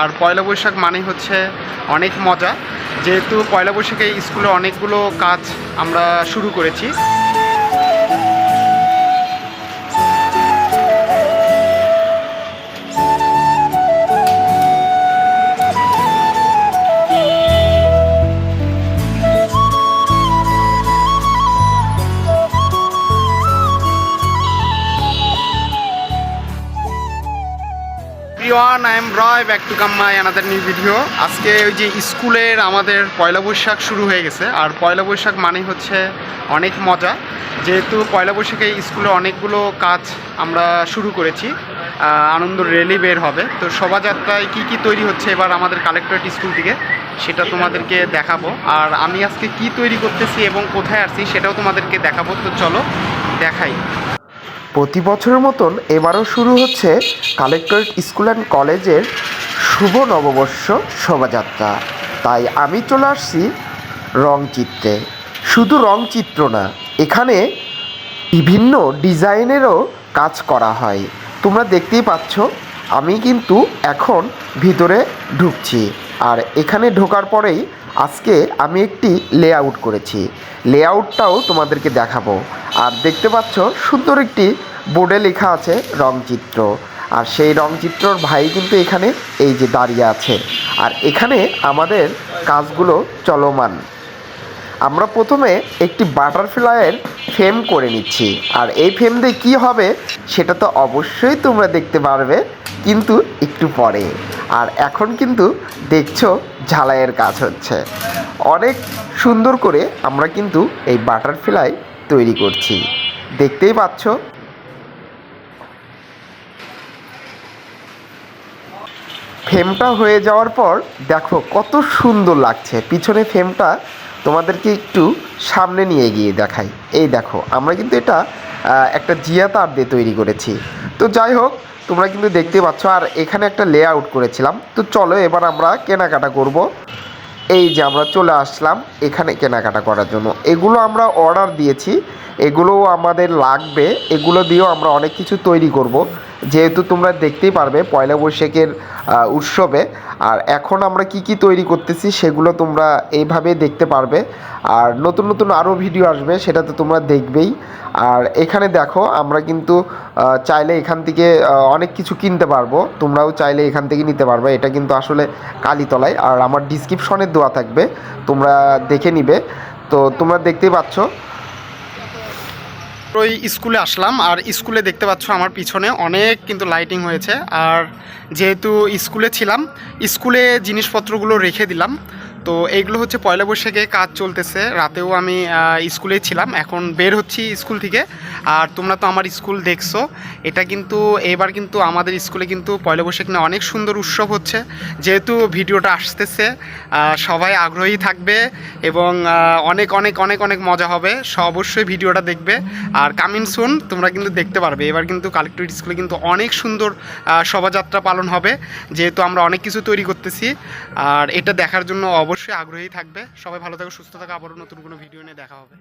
আর পয়লা বৈশাখ মানে হচ্ছে অনেক মজা, যেহেতু পয়লা বৈশাখে স্কুলে অনেকগুলো কাজ আমরা শুরু করেছি। I am Roy, back to come my another new video. আজকে ওই যে স্কুলের আমাদের পয়লা বৈশাখ শুরু হয়ে গেছে, আর পয়লা বৈশাখ মানে হচ্ছে অনেক মজা, যেহেতু পয়লা বৈশাখে স্কুলে অনেকগুলো কাজ আমরা শুরু করেছি। আনন্দ র্যালি বের হবে, তো শোভাযাত্রায় কি কি তৈরি হচ্ছে এবার আমাদের কালেক্টরেট স্কুল থেকে সেটা তোমাদেরকে দেখাবো। আর আমি আজকে কি তৈরি করতেছি এবং কোথায় আসছি সেটাও তোমাদেরকে দেখাবো। তো চলো দেখাই। প্রতি বছরের মতন এবারও শুরু হচ্ছে কালেক্টরেট স্কুল অ্যান্ড কলেজের শুভ নববর্ষ শোভাযাত্রা। তাই আমি চলে আসছি রংচিত্রে। শুধু রংচিত্র না, এখানে বিভিন্ন ডিজাইনেরও কাজ করা হয়। তোমরা দেখতেই পাচ্ছ, আমি কিন্তু এখন ভিতরে ঢুকছি। আর এখানে ঢোকার পরেই আজকে আমি একটি লেআউট করেছি, লেআউটটাও তোমাদেরকে দেখাবো। আর দেখতে পাচ্ছ সুন্দর একটি বোর্ডে লেখা আছে রংচিত্র, আর সেই রংচিত্রর ভাই কিন্তু এখানে এই যে দাঁড়িয়ে আছে। আর এখানে আমাদের কাজগুলো চলমান। আমরা প্রথমে একটি বাটারফ্লাইয়ের ফ্রেম করে নিচ্ছি, আর এই ফ্রেম দিয়ে কী হবে সেটা তো অবশ্যই তোমরা দেখতে পারবে, কিন্তু একটু পরে। আর এখন কিন্তু দেখছো ঝালাইয়ের কাজ হচ্ছে। অনেক সুন্দর করে আমরা কিন্তু এই বাটারফ্লাই তৈরি করছি, দেখতেই পাচ্ছ। ফ্রেমটা হয়ে যাওয়ার পর দেখো কত সুন্দর লাগছে। পিছনে ফ্রেমটা তোমাদেরকে একটু সামনে নিয়ে গিয়ে দেখাই। এই দেখো, আমরা কিন্তু এটা একটা জিয়া তার দিয়ে তৈরি করেছি। তো যাই হোক, তোমরা কিন্তু দেখতে পাচ্ছ। আর এখানে একটা লেআউট করেছিলাম। তো চলো এবার আমরা কেনাকাটা করব। এই যে আমরা চলে আসলাম এখানে কেনাকাটা করার জন্য। এগুলো আমরা অর্ডার দিয়েছি, এগুলোও আমাদের লাগবে। এগুলো দিয়েও আমরা অনেক কিছু তৈরি করব, যেহেতু তোমরা দেখতেই পারবে পয়লা বৈশাখের উৎসবে। আর এখন আমরা কি কি তৈরি করতেছি সেগুলো তোমরা এইভাবে দেখতে পারবে। আর নতুন নতুন আরও ভিডিও আসবে, সেটা তো তোমরা দেখবেই। আর এখানে দেখো, আমরা কিন্তু চাইলে এখান থেকে অনেক কিছু কিনতে পারবো। তোমরাও চাইলে এখান থেকে নিতে পারবে। এটা কিন্তু আসলে কালীতলায়, আর আমার ডিসক্রিপশনে দেওয়া থাকবে, তোমরা দেখে নিবে। তো তোমরা দেখতেই পাচ্ছ। ওই স্কুলে আসলাম, আর স্কুলে দেখতে পাচ্ছ আমার পিছনে অনেক কিন্তু লাইটিং হয়েছে। আর যেহেতু স্কুলে ছিলাম, স্কুলে জিনিসপত্রগুলো রেখে দিলাম। তো এইগুলো হচ্ছে পয়লা বৈশাখে কাজ চলতেছে। রাতেও আমি স্কুলেই ছিলাম, এখন বের হচ্ছি স্কুল থেকে। আর তোমরা তো আমার স্কুল দেখছো, এটা কিন্তু এবার কিন্তু আমাদের স্কুলে কিন্তু পয়লা বৈশাখ নিয়ে অনেক সুন্দর উৎসব হচ্ছে। যেহেতু ভিডিওটা আসতেছে, সবাই আগ্রহী থাকবে এবং অনেক অনেক অনেক অনেক মজা হবে। অবশ্যই ভিডিওটা দেখবে। আর কামিং সুন তোমরা কিন্তু দেখতে পারবে, এবার কিন্তু কালেক্টরেট স্কুলে কিন্তু অনেক সুন্দর শোভাযাত্রা পালন হবে, যেহেতু আমরা অনেক কিছু তৈরি করতেছি। আর এটা দেখার জন্য অবশ্যই আগ্রহী থাকবে। সবাই ভালো থাকো, সুস্থ থাকো, আবারও নতুন কোনো ভিডিও নিয়ে দেখা হবে।